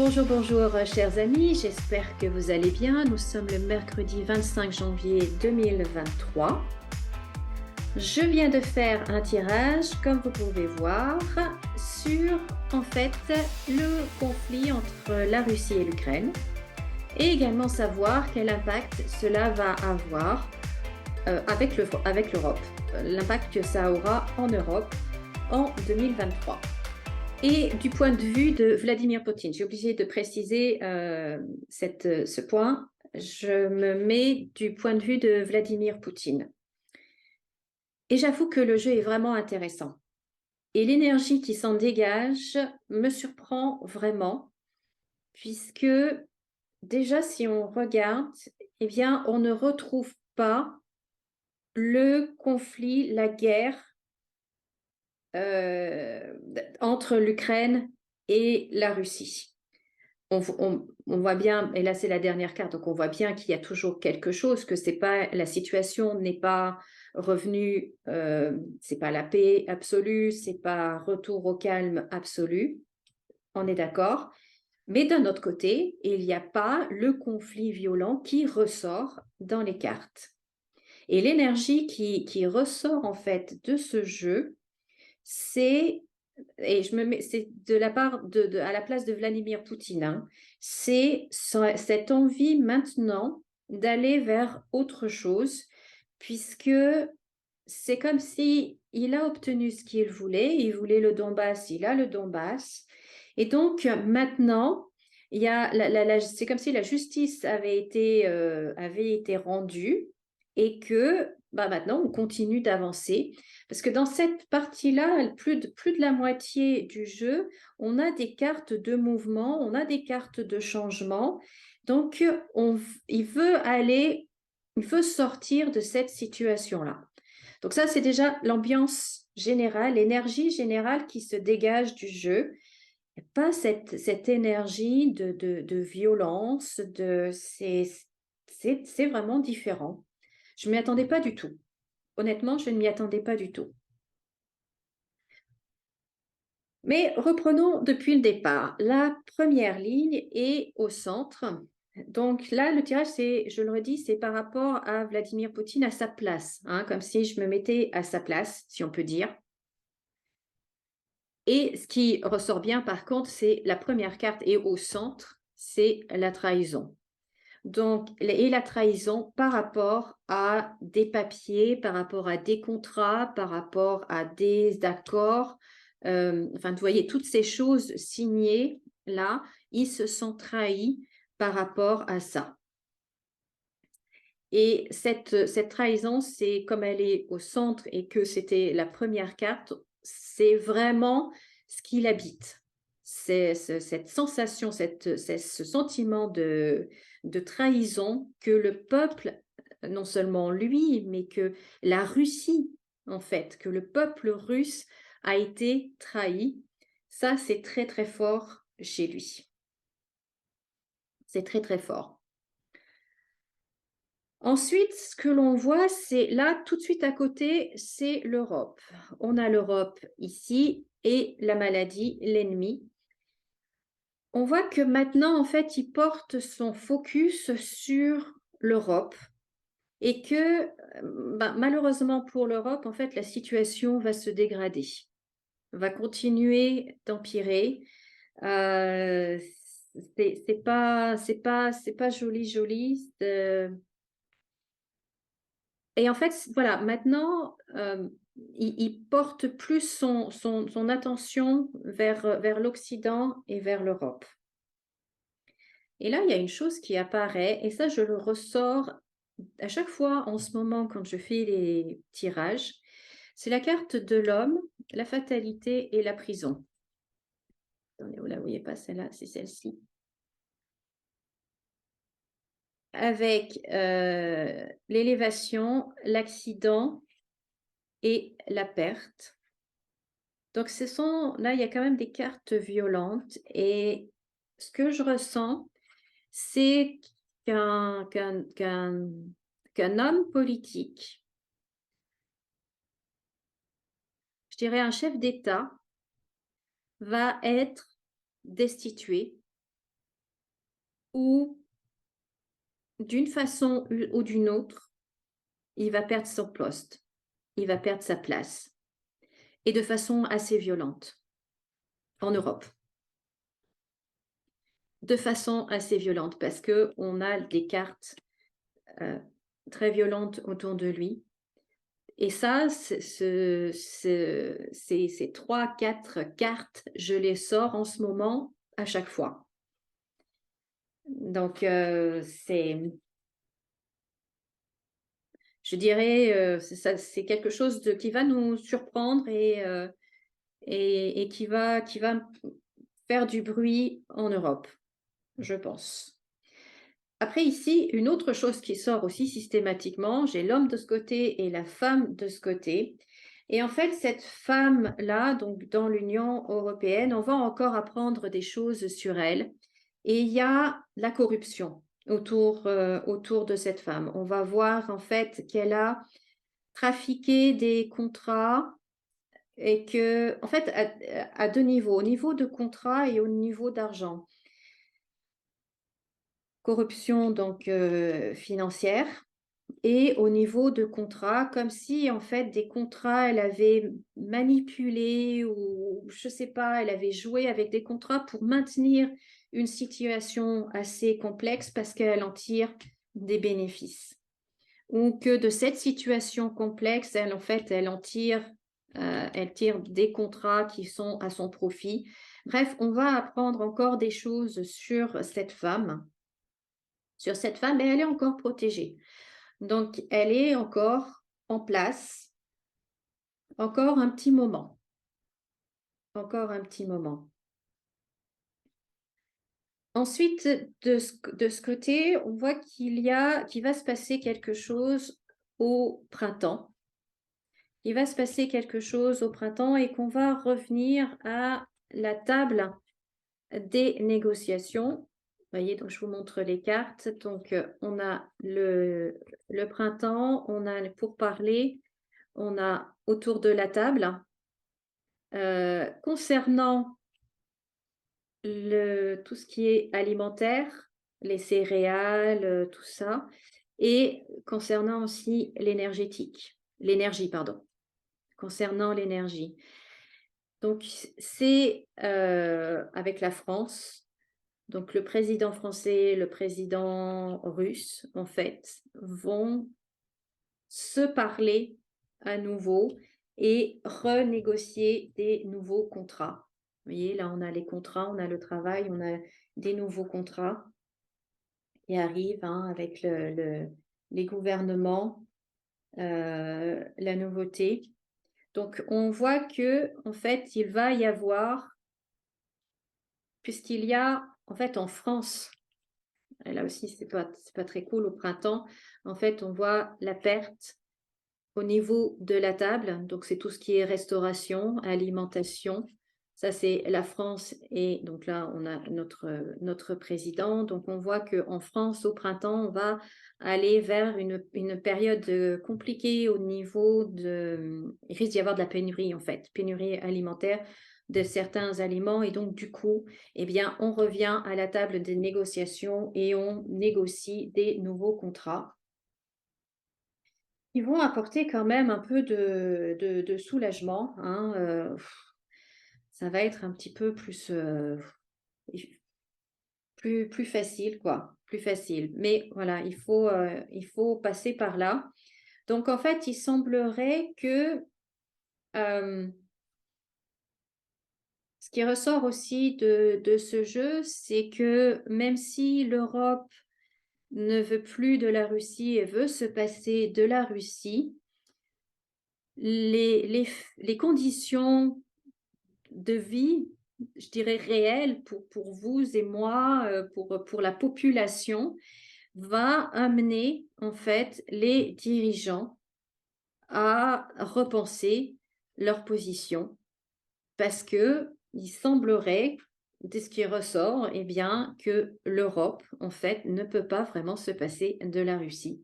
Bonjour, bonjour, chers amis, j'espère que vous allez bien. Nous sommes le mercredi 25 janvier 2023. Je viens de faire un tirage, comme vous pouvez voir, sur en fait le conflit entre la Russie et l'Ukraine et également savoir quel impact cela va avoir avec l'Europe, l'impact que ça aura en Europe en 2023. Et du point de vue de Vladimir Poutine, j'ai obligé de préciser ce point, je me mets du point de vue de Vladimir Poutine. Et j'avoue que le jeu est vraiment intéressant. Et l'énergie qui s'en dégage me surprend vraiment, puisque déjà si on regarde, eh bien on ne retrouve pas le conflit, la guerre entre l'Ukraine et la Russie. On voit bien, et là c'est la dernière carte, donc on voit bien qu'il y a toujours quelque chose, que c'est pas, la situation n'est pas revenue, c'est pas la paix absolue, c'est pas retour au calme absolu, on est d'accord. Mais d'un autre côté, il n'y a pas le conflit violent qui ressort dans les cartes. Et l'énergie qui ressort en fait de ce jeu, c'est et je me mets, c'est de la part à la place de Vladimir Poutine, hein, c'est cette envie maintenant d'aller vers autre chose, puisque c'est comme si il a obtenu ce qu'il voulait. Il voulait le Donbass, il a le Donbass. Et donc maintenant, il y a c'est comme si la justice avait été rendue et que bah, maintenant on continue d'avancer. Parce que dans cette partie-là, plus de la moitié du jeu, on a des cartes de mouvement, on a des cartes de changement. Donc, il veut sortir de cette situation-là. Donc ça, c'est déjà l'ambiance générale, l'énergie générale qui se dégage du jeu. Et pas cette énergie de violence, c'est vraiment différent. Je ne m'y attendais pas du tout. Honnêtement, je ne m'y attendais pas du tout. Mais reprenons depuis le départ. La première ligne est au centre. Donc là, le tirage, c'est, je le redis, c'est par rapport à Vladimir Poutine à sa place, hein, comme si je me mettais à sa place, si on peut dire. Et ce qui ressort bien, par contre, c'est la première carte est au centre, c'est la trahison. Donc, et la trahison par rapport à des papiers, par rapport à des contrats, par rapport à des accords. Enfin, vous voyez, toutes ces choses signées là, ils se sont trahis par rapport à ça. Et cette trahison, c'est comme elle est au centre et que c'était la première carte, c'est vraiment ce qui l'habite. C'est cette sensation, ce sentiment de trahison que le peuple, non seulement lui, mais que la Russie, en fait, que le peuple russe a été trahi. Ça, c'est très, très fort chez lui. C'est très, très fort. Ensuite, ce que l'on voit, c'est là, tout de suite à côté, c'est l'Europe. On a l'Europe ici et la maladie, l'ennemi. On voit que maintenant, en fait, il porte son focus sur l'Europe et que, malheureusement pour l'Europe, en fait, la situation va se dégrader, va continuer d'empirer. Euh, c'est pas joli, joli. Et en fait, voilà, maintenant, il porte plus son attention vers l'Occident et vers l'Europe. Et là, il y a une chose qui apparaît, et ça, je le ressors à chaque fois en ce moment quand je fais les tirages, c'est la carte de l'homme, la fatalité et la prison. Attendez, vous ne la voyez pas, celle-là, c'est celle-ci. Avec l'élévation, l'accident et la perte. Donc, là, il y a quand même des cartes violentes et ce que je ressens, c'est qu'un homme politique, je dirais un chef d'État, va être destitué où, d'une façon ou d'une autre, il va perdre son poste, il va perdre sa place, et de façon assez violente en Europe. De façon assez violente, parce qu'on a des cartes très violentes autour de lui. Et ça, ces 3-4 cartes, je les sors en ce moment à chaque fois. Donc, je dirais, c'est quelque chose qui va nous surprendre et qui va faire du bruit en Europe, je pense. Après ici, une autre chose qui sort aussi systématiquement, j'ai l'homme de ce côté et la femme de ce côté. Et en fait, cette femme-là, donc dans l'Union européenne, on va encore apprendre des choses sur elle. Et il y a la corruption autour de cette femme. On va voir en fait qu'elle a trafiqué des contrats et que, en fait, à deux niveaux, au niveau de contrat et au niveau d'argent. Corruption donc financière et au niveau de contrats, comme si en fait des contrats, elle avait manipulé ou je sais pas, elle avait joué avec des contrats pour maintenir une situation assez complexe parce qu'elle en tire des bénéfices. Ou que de cette situation complexe, elle en fait, elle tire des contrats qui sont à son profit. Bref, on va apprendre encore des choses sur cette femme et elle est encore protégée. Donc, elle est encore en place, encore un petit moment, encore un petit moment. Ensuite, de ce côté, on voit qu'il va se passer quelque chose au printemps. Il va se passer quelque chose au printemps et qu'on va revenir à la table des négociations. Vous voyez, donc je vous montre les cartes. Donc, on a le printemps, on a pour parler, on a autour de la table. Concernant tout ce qui est alimentaire, les céréales, tout ça, et concernant aussi l'énergie, pardon, concernant l'énergie. Donc, c'est avec la France. Donc, le président français, le président russe, en fait, vont se parler à nouveau et renégocier des nouveaux contrats. Vous voyez, là, on a les contrats, on a le travail, on a des nouveaux contrats qui arrivent avec les gouvernements, la nouveauté. Donc, on voit que, en fait, il va y avoir, puisqu'il y a, en fait, en France, et là aussi, c'est pas très cool au printemps, en fait, on voit la perte au niveau de la table. Donc, c'est tout ce qui est restauration, alimentation. Ça, c'est la France. Et donc là, on a notre président. Donc, on voit qu'en France, au printemps, on va aller vers une période compliquée au niveau de... Il risque d'y avoir de la pénurie, en fait, pénurie alimentaire de certains aliments. Et donc, du coup, eh bien, on revient à la table des négociations et on négocie des nouveaux contrats. Ils vont apporter quand même un peu de soulagement, hein, ça va être un petit peu plus facile, quoi, plus facile. Mais voilà, il faut passer par là. Donc, en fait, il semblerait que ce qui ressort aussi de ce jeu, c'est que même si l'Europe ne veut plus de la Russie et veut se passer de la Russie, les conditions de vie, je dirais réelles pour vous et moi, pour la population, va amener en fait les dirigeants à repenser leur position parce que il semblerait, de ce qui ressort, eh bien, que l'Europe, en fait, ne peut pas vraiment se passer de la Russie.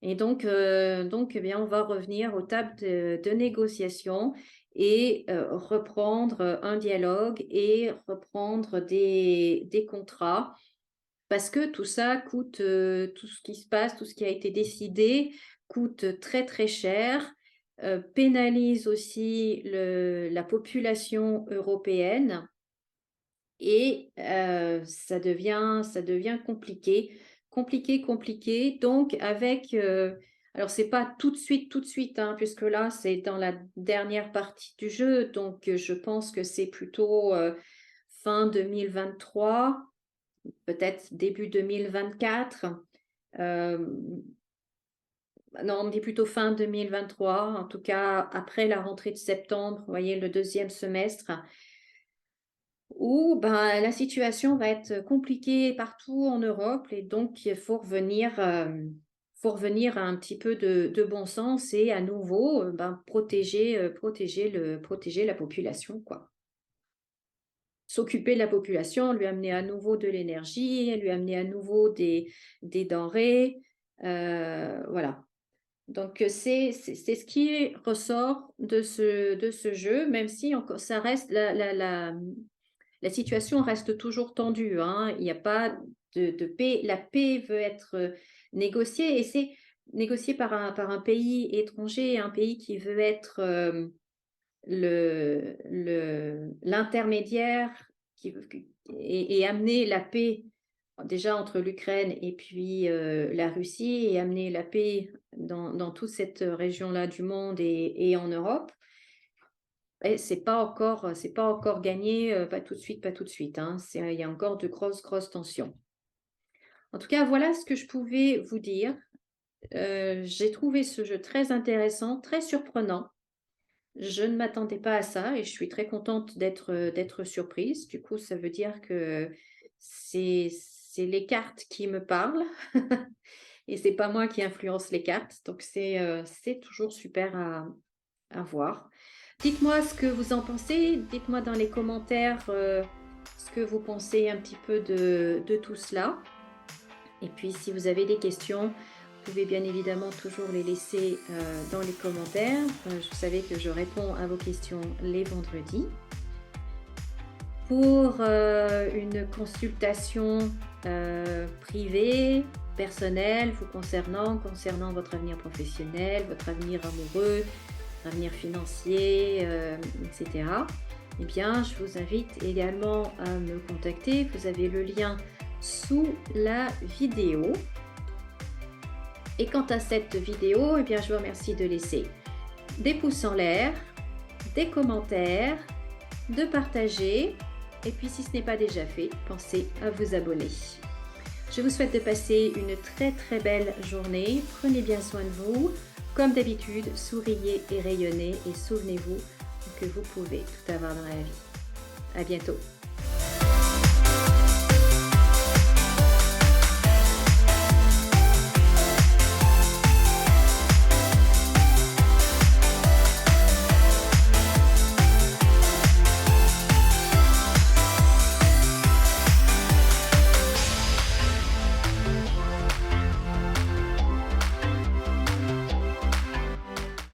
Et donc eh bien, on va revenir aux tables de négociation et reprendre un dialogue et reprendre des contrats parce que tout ça coûte, tout ce qui se passe, tout ce qui a été décidé coûte très, très cher, pénalise aussi la population européenne et ça devient compliqué, compliqué, compliqué. Donc avec, alors c'est pas tout de suite, hein, puisque là, c'est dans la dernière partie du jeu, donc je pense que c'est plutôt, fin 2023, peut-être début 2024. Hem, non, on dit plutôt fin 2023, en tout cas après la rentrée de septembre, vous voyez, le deuxième semestre. Où ben, la situation va être compliquée partout en Europe et donc il faut revenir à un petit peu de bon sens et à nouveau, ben, protéger la population, quoi. S'occuper de la population, lui amener à nouveau de l'énergie, lui amener à nouveau des denrées, voilà. Donc c'est ce qui ressort de ce jeu, même si encore ça reste la situation reste toujours tendue, hein. Il n'y a pas de paix. La paix veut être négociée et c'est négocié par un pays étranger, un pays qui veut être l'intermédiaire et amener la paix déjà entre l'Ukraine et puis la Russie et amener la paix dans toute cette région-là du monde et en Europe. Et c'est pas encore gagné, pas tout de suite, pas tout de suite, hein. Il y a encore de grosses, grosses tensions. En tout cas, voilà ce que je pouvais vous dire. J'ai trouvé ce jeu très intéressant, très surprenant. Je ne m'attendais pas à ça et je suis très contente d'être surprise. Du coup, ça veut dire que c'est les cartes qui me parlent et c'est pas moi qui influence les cartes. Donc c'est toujours super à voir. Dites-moi ce que vous en pensez. Dites-moi dans les commentaires ce que vous pensez un petit peu de tout cela. Et puis, si vous avez des questions, vous pouvez bien évidemment toujours les laisser dans les commentaires. Vous savez que je réponds à vos questions les vendredis. Pour une consultation privée, personnelle, vous concernant votre avenir professionnel, votre avenir amoureux, votre avenir financier, etc. Eh bien, je vous invite également à me contacter. Vous avez le lien sous la vidéo. Et quant à cette vidéo, eh bien, je vous remercie de laisser des pouces en l'air, des commentaires, de partager. Et puis, si ce n'est pas déjà fait, pensez à vous abonner. Je vous souhaite de passer une très très belle journée. Prenez bien soin de vous. Comme d'habitude, souriez et rayonnez et souvenez-vous que vous pouvez tout avoir dans la vie. À bientôt.